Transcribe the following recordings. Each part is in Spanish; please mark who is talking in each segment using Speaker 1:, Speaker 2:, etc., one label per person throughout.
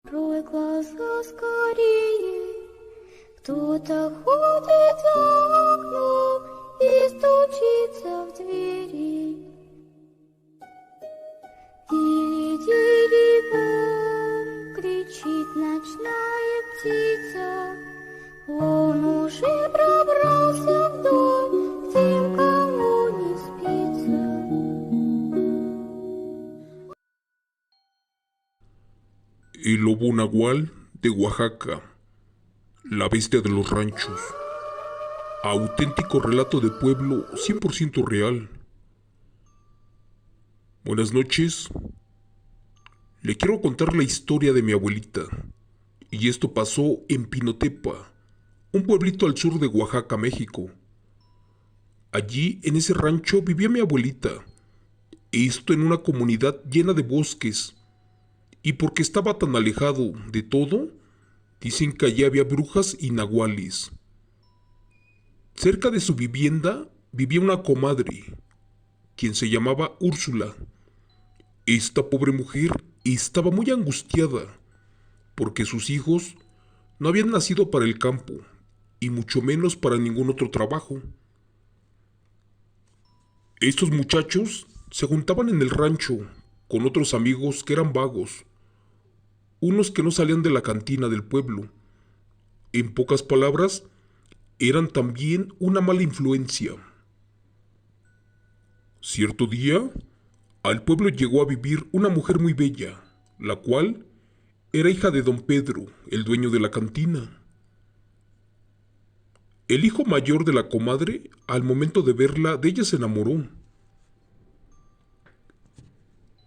Speaker 1: Открой глаза скорее, кто-то ходит за окном и стучится в двери. Дири-дири-бом, кричит ночная птица, он уже пробрался в дом, тем, кому не спится.
Speaker 2: El lobo nahual de Oaxaca, la bestia de los ranchos. Auténtico relato de pueblo 100% real. Buenas noches. Le quiero contar la historia de mi abuelita. Y esto pasó en Pinotepa, un pueblito al sur de Oaxaca, México. Allí, en ese rancho, vivía mi abuelita. Esto en una comunidad llena de bosques. Y porque estaba tan alejado de todo, dicen que allí había brujas y nahuales. Cerca de su vivienda vivía una comadre, quien se llamaba Úrsula. Esta pobre mujer estaba muy angustiada, porque sus hijos no habían nacido para el campo, y mucho menos para ningún otro trabajo. Estos muchachos se juntaban en el rancho con otros amigos que eran vagos, unos que no salían de la cantina del pueblo. En pocas palabras, eran también una mala influencia. Cierto día, al pueblo llegó a vivir una mujer muy bella, la cual era hija de don Pedro, el dueño de la cantina. El hijo mayor de la comadre, al momento de verla, de ella se enamoró.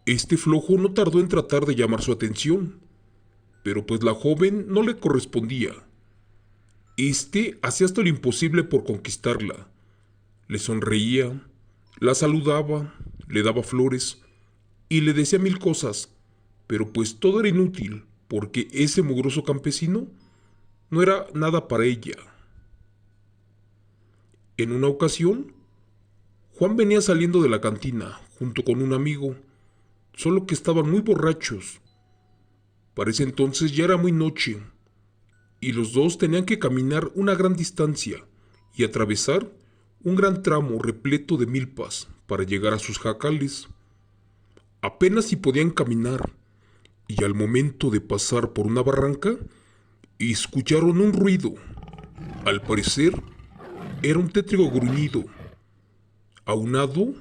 Speaker 2: Este flojo no tardó en tratar de llamar su atención, pero pues la joven no le correspondía. Hacía hasta lo imposible por conquistarla. Le sonreía, la saludaba, le daba flores y le decía mil cosas, pero pues todo era inútil, porque ese mugroso campesino no era nada para ella. En una ocasión, Juan venía saliendo de la cantina junto con un amigo, solo que estaban muy borrachos. Para ese entonces ya era muy noche, y los dos tenían que caminar una gran distancia y atravesar un gran tramo repleto de milpas para llegar a sus jacales. Apenas si podían caminar, y al momento de pasar por una barranca, escucharon un ruido. Al parecer, era un tétrico gruñido, aunado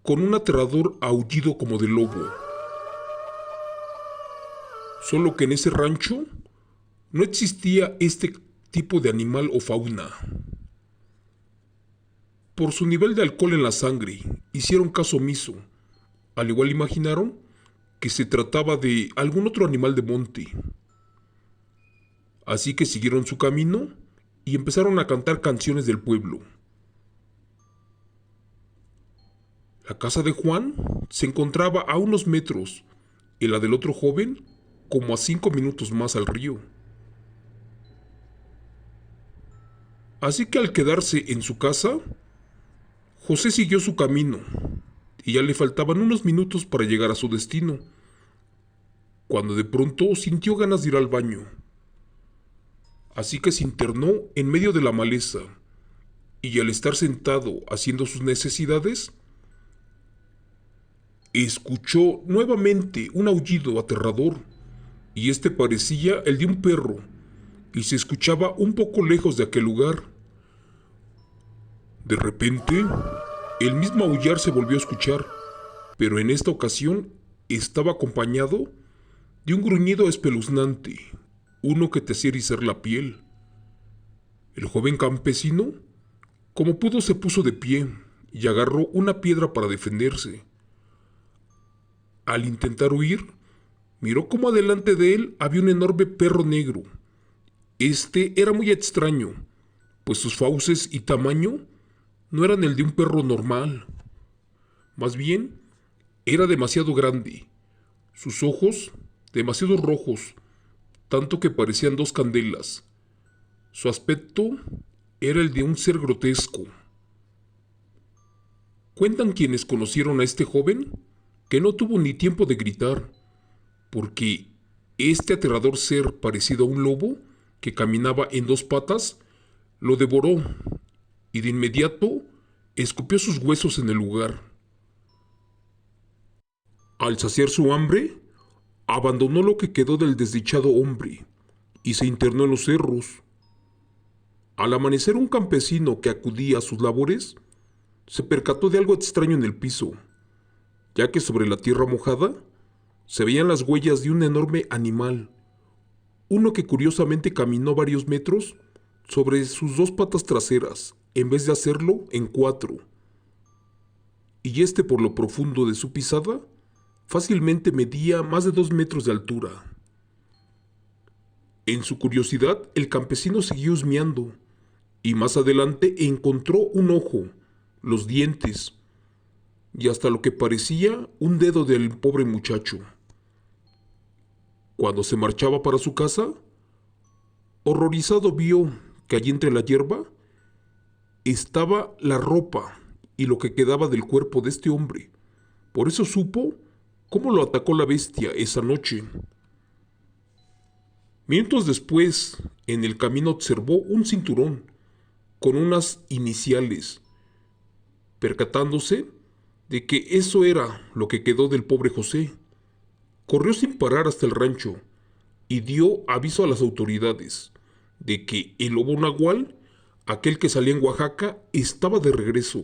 Speaker 2: con un aterrador aullido como de lobo. Solo que en ese rancho no existía este tipo de animal o fauna. Por su nivel de alcohol en la sangre, hicieron caso omiso. Al igual imaginaron que se trataba de algún otro animal de monte. Así que siguieron su camino y empezaron a cantar canciones del pueblo. La casa de Juan se encontraba a unos metros y la del otro joven como a 5 minutos más al río. Así que al quedarse en su casa, José siguió su camino y ya le faltaban unos minutos para llegar a su destino, cuando de pronto sintió ganas de ir al baño. Así que se internó en medio de la maleza y al estar sentado haciendo sus necesidades, escuchó nuevamente un aullido aterrador, y este parecía el de un perro, y se escuchaba un poco lejos de aquel lugar. De repente, el mismo aullar se volvió a escuchar, pero en esta ocasión estaba acompañado de un gruñido espeluznante, uno que te hacía erizar la piel. El joven campesino, como pudo, se puso de pie y agarró una piedra para defenderse. Al intentar huir, miró cómo adelante de él había un enorme perro negro. Este era muy extraño, pues sus fauces y tamaño no eran el de un perro normal. Más bien, era demasiado grande, sus ojos demasiado rojos, tanto que parecían dos candelas. Su aspecto era el de un ser grotesco. Cuentan quienes conocieron a este joven que no tuvo ni tiempo de gritar, porque Este aterrador ser parecido a un lobo, que caminaba en dos patas, lo devoró y de inmediato escupió sus huesos en el lugar. Al saciar su hambre, abandonó lo que quedó del desdichado hombre y se internó en los cerros. Al amanecer, un campesino que acudía a sus labores se percató de algo extraño en el piso, ya que sobre la tierra mojada se veían las huellas de un enorme animal, uno que curiosamente caminó varios metros sobre sus dos patas traseras, en vez de hacerlo en cuatro. Y este, por lo profundo de su pisada, fácilmente medía más de 2 metros de altura. En su curiosidad, el campesino siguió husmeando, y más adelante encontró un ojo, los dientes, y hasta lo que parecía un dedo del pobre muchacho. Cuando se marchaba para su casa, horrorizado vio que allí entre la hierba estaba la ropa y lo que quedaba del cuerpo de este hombre. Por eso supo cómo lo atacó la bestia esa noche. Minutos después, en el camino observó un cinturón con unas iniciales, percatándose de que eso era lo que quedó del pobre José. Corrió sin parar hasta el rancho y dio aviso a las autoridades de que el lobo nahual, aquel que salía en Oaxaca, estaba de regreso.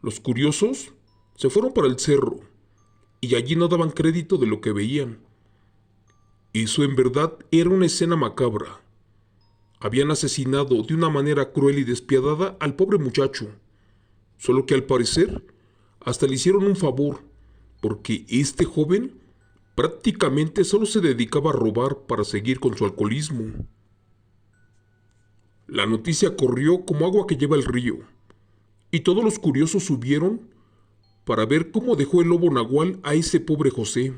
Speaker 2: Los curiosos se fueron para el cerro y allí no daban crédito de lo que veían. Eso en verdad era una escena macabra. Habían asesinado de una manera cruel y despiadada al pobre muchacho, solo que al parecer hasta le hicieron un favor, porque este joven prácticamente solo se dedicaba a robar para seguir con su alcoholismo. La noticia corrió como agua que lleva el río, y todos los curiosos subieron para ver cómo dejó el lobo nahual a ese pobre José.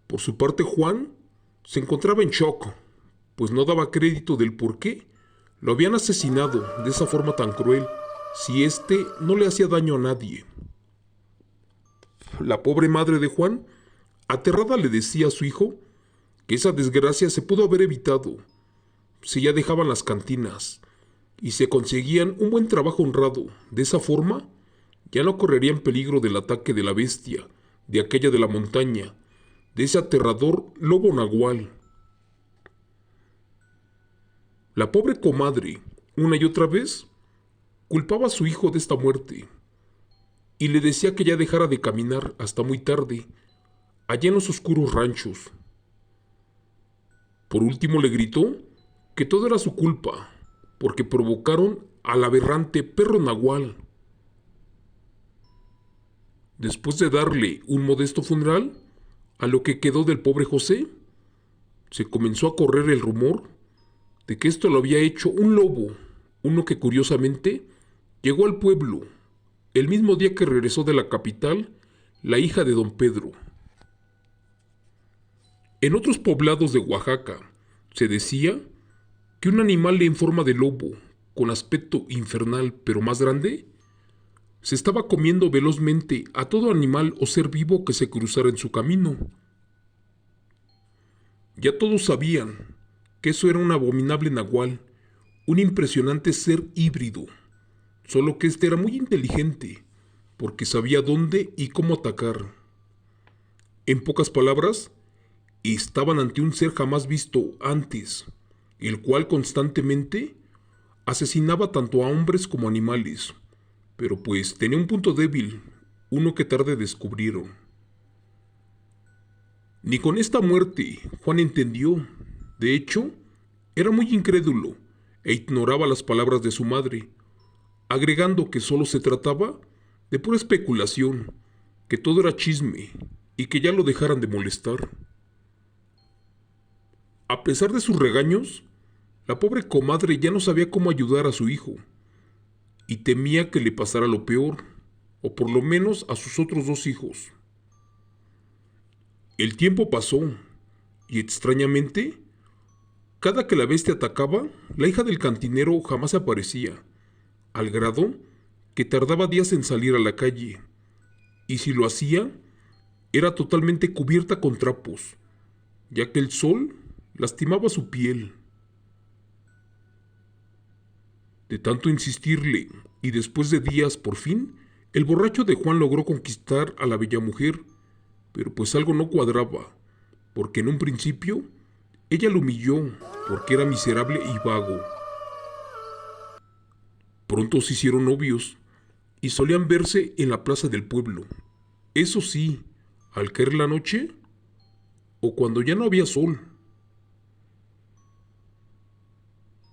Speaker 2: Por su parte, Juan se encontraba en shock, pues no daba crédito del por qué lo habían asesinado de esa forma tan cruel, si éste no le hacía daño a nadie. La pobre madre de Juan, aterrada, le decía a su hijo que esa desgracia se pudo haber evitado si ya dejaban las cantinas y se conseguían un buen trabajo honrado. De esa forma, ya no correrían peligro del ataque de la bestia, de aquella de la montaña, de ese aterrador lobo nahual. La pobre comadre, una y otra vez, culpaba a su hijo de esta muerte y le decía que ya dejara de caminar hasta muy tarde, allá en los oscuros ranchos. Por último le gritó que todo era su culpa, porque provocaron al aberrante perro nahual. Después de darle un modesto funeral a lo que quedó del pobre José, se comenzó a correr el rumor de que esto lo había hecho un lobo, uno que curiosamente llegó al pueblo el mismo día que regresó de la capital la hija de don Pedro. En otros poblados de Oaxaca se decía que un animal en forma de lobo, con aspecto infernal pero más grande, se estaba comiendo velozmente a todo animal o ser vivo que se cruzara en su camino. Ya todos sabían que eso era un abominable nahual, un impresionante ser híbrido, solo que este era muy inteligente, porque sabía dónde y cómo atacar. En pocas palabras, estaban ante un ser jamás visto antes, el cual constantemente asesinaba tanto a hombres como a animales, pero pues tenía un punto débil, uno que tarde descubrieron. Ni con esta muerte Juan entendió. De hecho, era muy incrédulo e ignoraba las palabras de su madre, agregando que solo se trataba de pura especulación, que todo era chisme y que ya lo dejaran de molestar. A pesar de sus regaños, la pobre comadre ya no sabía cómo ayudar a su hijo y temía que le pasara lo peor, o por lo menos a sus otros 2 hijos. El tiempo pasó y extrañamente, cada que la bestia atacaba, la hija del cantinero jamás aparecía, al grado que tardaba días en salir a la calle, y si lo hacía, era totalmente cubierta con trapos, ya que el sol lastimaba su piel. De tanto insistirle, y después de días, por fin, el borracho de Juan logró conquistar a la bella mujer, pero pues algo no cuadraba, porque en un principio ella lo humilló porque era miserable y vago. Pronto se hicieron novios y solían verse en la plaza del pueblo. Eso sí, al caer la noche o cuando ya no había sol.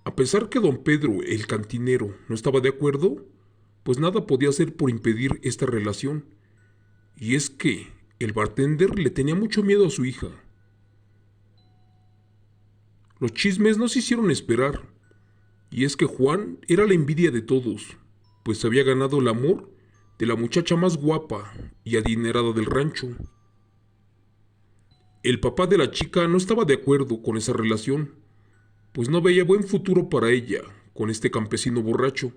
Speaker 2: A pesar que don Pedro, el cantinero, no estaba de acuerdo, pues nada podía hacer por impedir esta relación. Y es que el bartender le tenía mucho miedo a su hija. Los chismes no se hicieron esperar, y es que Juan era la envidia de todos, pues había ganado el amor de la muchacha más guapa y adinerada del rancho. El papá de la chica no estaba de acuerdo con esa relación, pues no veía buen futuro para ella con este campesino borracho.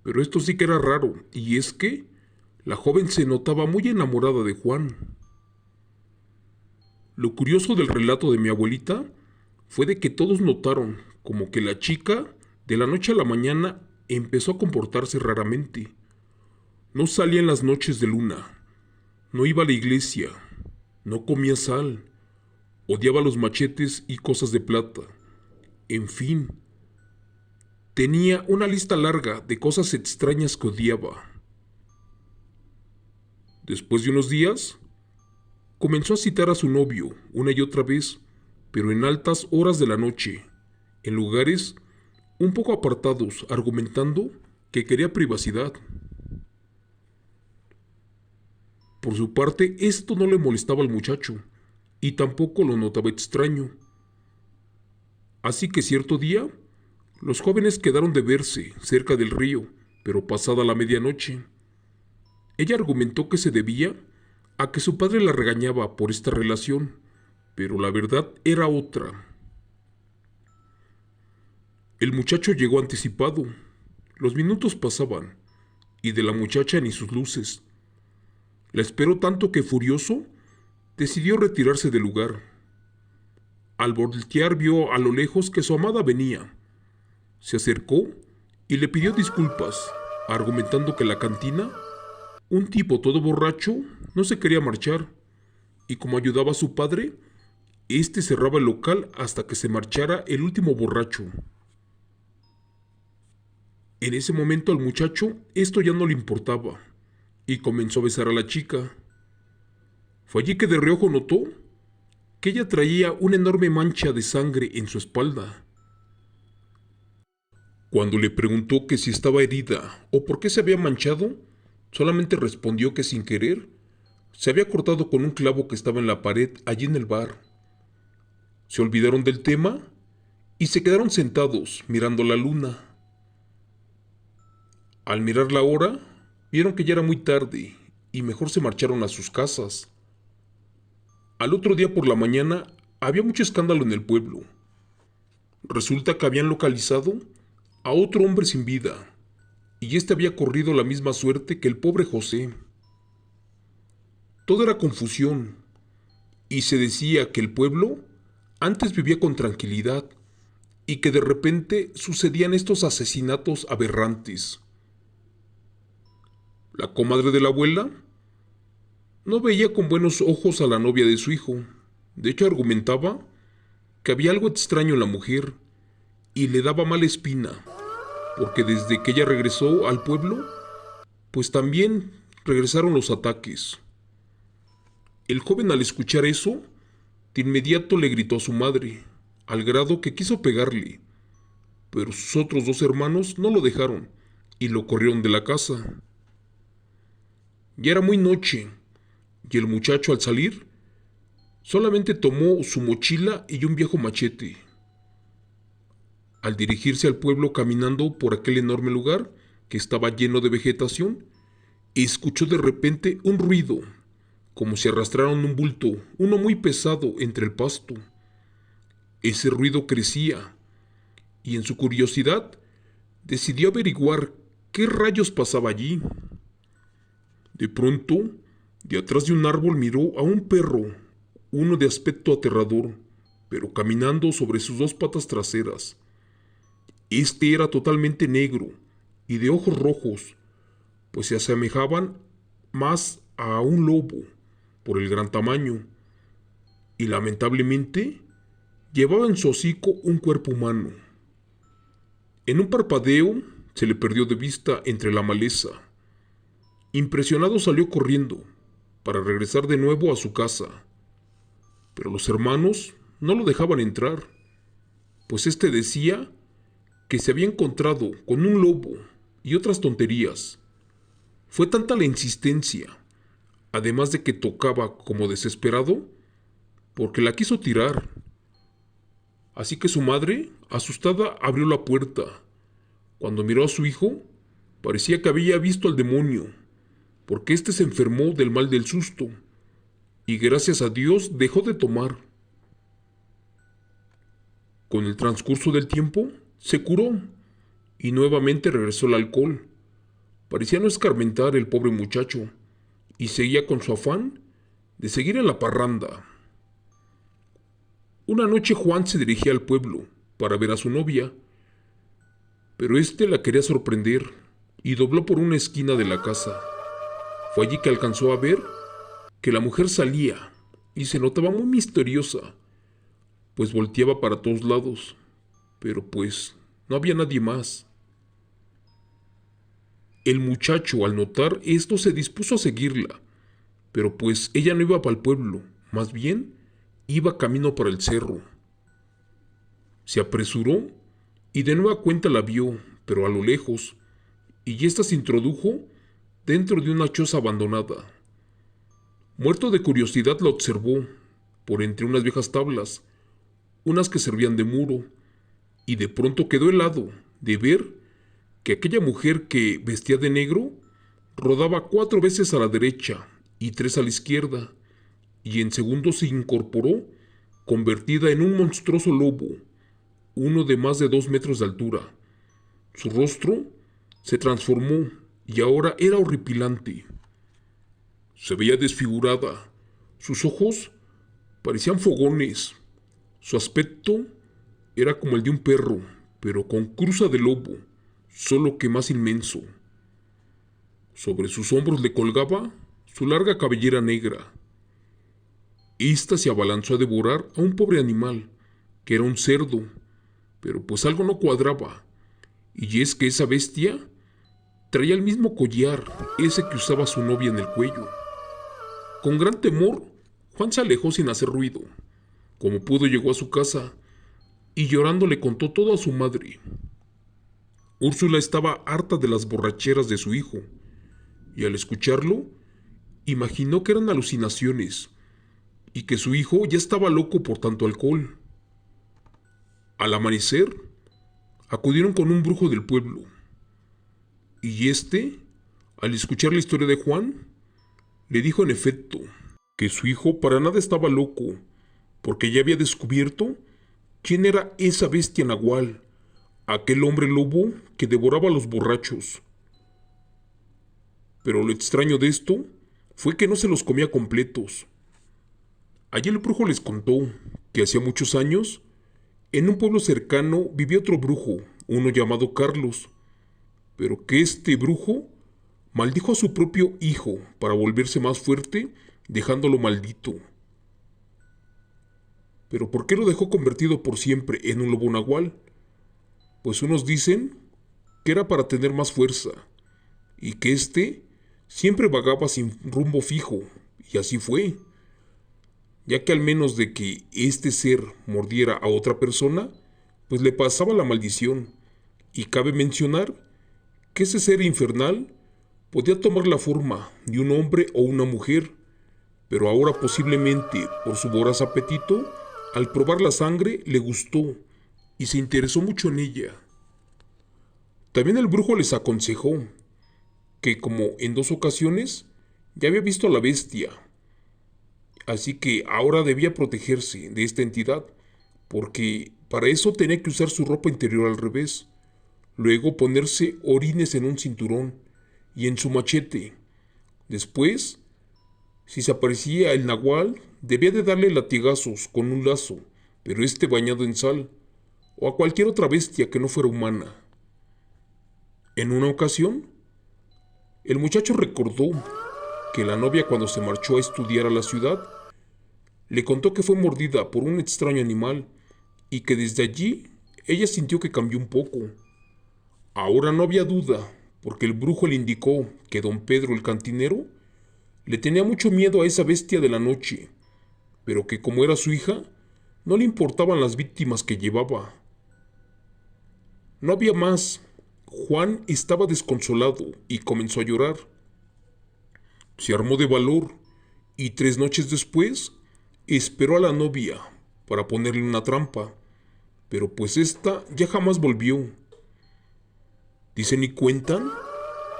Speaker 2: Pero esto sí que era raro, y es que la joven se notaba muy enamorada de Juan. Lo curioso del relato de mi abuelita fue de que todos notaron como que la chica, de la noche a la mañana, empezó a comportarse raramente. No salía en las noches de luna, no iba a la iglesia, no comía sal, odiaba los machetes y cosas de plata. En fin, tenía una lista larga de cosas extrañas que odiaba. Después de unos días, comenzó a citar a su novio una y otra vez, pero en altas horas de la noche, en lugares un poco apartados, argumentando que quería privacidad. Por su parte, esto no le molestaba al muchacho, y tampoco lo notaba extraño. Así que cierto día, los jóvenes quedaron de verse cerca del río, pero pasada la medianoche. Ella argumentó que se debía a que su padre la regañaba por esta relación, pero la verdad era otra. El muchacho llegó anticipado. Los minutos pasaban, y de la muchacha ni sus luces. La esperó tanto que, furioso, decidió retirarse del lugar. Al voltear vio a lo lejos que su amada venía. Se acercó y le pidió disculpas, argumentando que la cantina, un tipo todo borracho, no se quería marchar, y como ayudaba a su padre, este cerraba el local hasta que se marchara el último borracho. En ese momento al muchacho esto ya no le importaba, y comenzó a besar a la chica. Fue allí que de reojo notó que ella traía una enorme mancha de sangre en su espalda. Cuando le preguntó que si estaba herida o por qué se había manchado, solamente respondió que sin querer se había cortado con un clavo que estaba en la pared allí en el bar. Se olvidaron del tema y se quedaron sentados mirando la luna. Al mirar la hora, vieron que ya era muy tarde y mejor se marcharon a sus casas. Al otro día por la mañana había mucho escándalo en el pueblo. Resulta que habían localizado a otro hombre sin vida, y este había corrido la misma suerte que el pobre José. Todo era confusión, y se decía que el pueblo antes vivía con tranquilidad, y que de repente sucedían estos asesinatos aberrantes. La comadre de la abuela no veía con buenos ojos a la novia de su hijo. De hecho, argumentaba que había algo extraño en la mujer y le daba mala espina, porque desde que ella regresó al pueblo, pues también regresaron los ataques. El joven, al escuchar eso, de inmediato le gritó a su madre, al grado que quiso pegarle, pero sus otros dos hermanos no lo dejaron y lo corrieron de la casa. Ya era muy noche, y el muchacho, al salir, solamente tomó su mochila y un viejo machete. Al dirigirse al pueblo caminando por aquel enorme lugar que estaba lleno de vegetación, escuchó de repente un ruido, como si arrastraran un bulto, uno muy pesado, entre el pasto. Ese ruido crecía, y en su curiosidad decidió averiguar qué rayos pasaba allí. De pronto, De atrás de un árbol miró a un perro, uno de aspecto aterrador, pero caminando sobre sus dos patas traseras. Este era totalmente negro y de ojos rojos, pues se asemejaban más a un lobo por el gran tamaño, y lamentablemente llevaba en su hocico un cuerpo humano. En un parpadeo se le perdió de vista entre la maleza. Impresionado salió corriendo para regresar de nuevo a su casa, pero los hermanos no lo dejaban entrar, pues este decía que se había encontrado con un lobo y otras tonterías. Fue tanta la insistencia, además de que tocaba como desesperado, porque la quiso tirar. Así que su madre, asustada, abrió la puerta. Cuando miró a su hijo, parecía que había visto al demonio, porque éste se enfermó del mal del susto, y gracias a Dios dejó de tomar. Con el transcurso del tiempo, se curó, y nuevamente regresó el alcohol. Parecía no escarmentar el pobre muchacho, y seguía con su afán de seguir en la parranda. Una noche Juan se dirigía al pueblo para ver a su novia, pero éste la quería sorprender y dobló por una esquina de la casa. Fue allí que alcanzó a ver que la mujer salía y se notaba muy misteriosa, pues volteaba para todos lados, pero pues no había nadie más. El muchacho, al notar esto, se dispuso a seguirla, pero pues ella no iba para el pueblo, más bien iba camino para el cerro. Se apresuró y de nueva cuenta la vio, pero a lo lejos, y ésta se introdujo dentro de una choza abandonada. Muerto de curiosidad la observó por entre unas viejas tablas, unas que servían de muro, y de pronto quedó helado de ver que aquella mujer que vestía de negro rodaba 4 veces a la derecha y 3 a la izquierda, y en segundos se incorporó, convertida en un monstruoso lobo, uno de más de 2 metros de altura. Su rostro se transformó y ahora era horripilante. Se veía desfigurada, sus ojos parecían fogones, su aspecto era como el de un perro, pero con cruza de lobo, solo que más inmenso. Sobre sus hombros le colgaba su larga cabellera negra. Esta se abalanzó a devorar a un pobre animal, que era un cerdo, pero pues algo no cuadraba, y es que esa bestia traía el mismo collar, ese que usaba su novia en el cuello. Con gran temor, Juan se alejó sin hacer ruido. Como pudo llegó a su casa, y llorando le contó todo a su madre. Úrsula estaba harta de las borracheras de su hijo, y al escucharlo, imaginó que eran alucinaciones, y que su hijo ya estaba loco por tanto alcohol. Al amanecer, acudieron con un brujo del pueblo, y este, al escuchar la historia de Juan, le dijo en efecto que su hijo para nada estaba loco, porque ya había descubierto quién era esa bestia nahual, aquel hombre lobo que devoraba a los borrachos. Pero lo extraño de esto fue que no se los comía completos. Allí el brujo les contó que hacía muchos años, en un pueblo cercano vivía otro brujo, uno llamado Carlos, pero que este brujo maldijo a su propio hijo para volverse más fuerte, dejándolo maldito. ¿Pero por qué lo dejó convertido por siempre en un lobo nahual? Pues unos dicen que era para tener más fuerza, y que éste siempre vagaba sin rumbo fijo, y así fue, ya que al menos de que este ser mordiera a otra persona, pues le pasaba la maldición, y cabe mencionar que ese ser infernal podía tomar la forma de un hombre o una mujer, pero ahora posiblemente por su voraz apetito, al probar la sangre le gustó y se interesó mucho en ella. También el brujo les aconsejó que, como en 2 ocasiones ya había visto a la bestia, así que ahora debía protegerse de esta entidad, porque para eso tenía que usar su ropa interior al revés, luego ponerse orines en un cinturón y en su machete. Después, Si se aparecía el nahual, debía de darle latigazos con un lazo, pero bañado en sal, o a cualquier otra bestia que no fuera humana. En una ocasión, el muchacho recordó que la novia, cuando se marchó a estudiar a la ciudad, le contó que fue mordida por un extraño animal y que desde allí ella sintió que cambió un poco. Ahora no había duda, porque el brujo le indicó que don Pedro el cantinero le tenía mucho miedo a esa bestia de la noche, pero que como era su hija, no le importaban las víctimas que llevaba. No había más. Juan estaba desconsolado y comenzó a llorar. Se armó de valor y 3 noches después esperó a la novia para ponerle una trampa, pero pues esta ya jamás volvió. Dicen y cuentan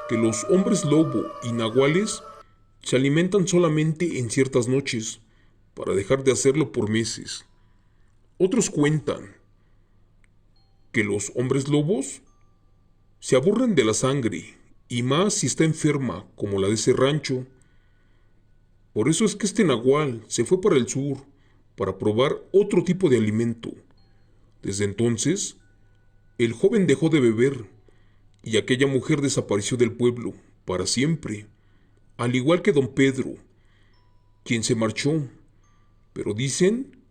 Speaker 2: que los hombres lobo y nahuales se alimentan solamente en ciertas noches, para dejar de hacerlo por meses. Otros cuentan que los hombres lobos se aburren de la sangre, y más si está enferma como la de ese rancho. Por eso es que nahual se fue para el sur, para probar otro tipo de alimento. Desde entonces, el joven dejó de beber, y aquella mujer desapareció del pueblo para siempre, al igual que don Pedro, quien se marchó. Pero dicen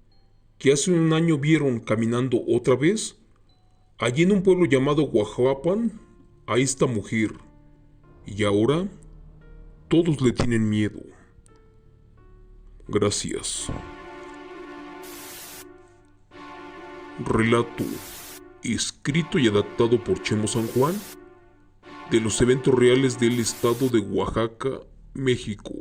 Speaker 2: que hace un año vieron caminando otra vez, allí en un pueblo llamado Guajuapan, a esta mujer, y ahora todos le tienen miedo. Gracias. Relato escrito y adaptado por Chemo San Juan, de los eventos reales del estado de Oaxaca, México.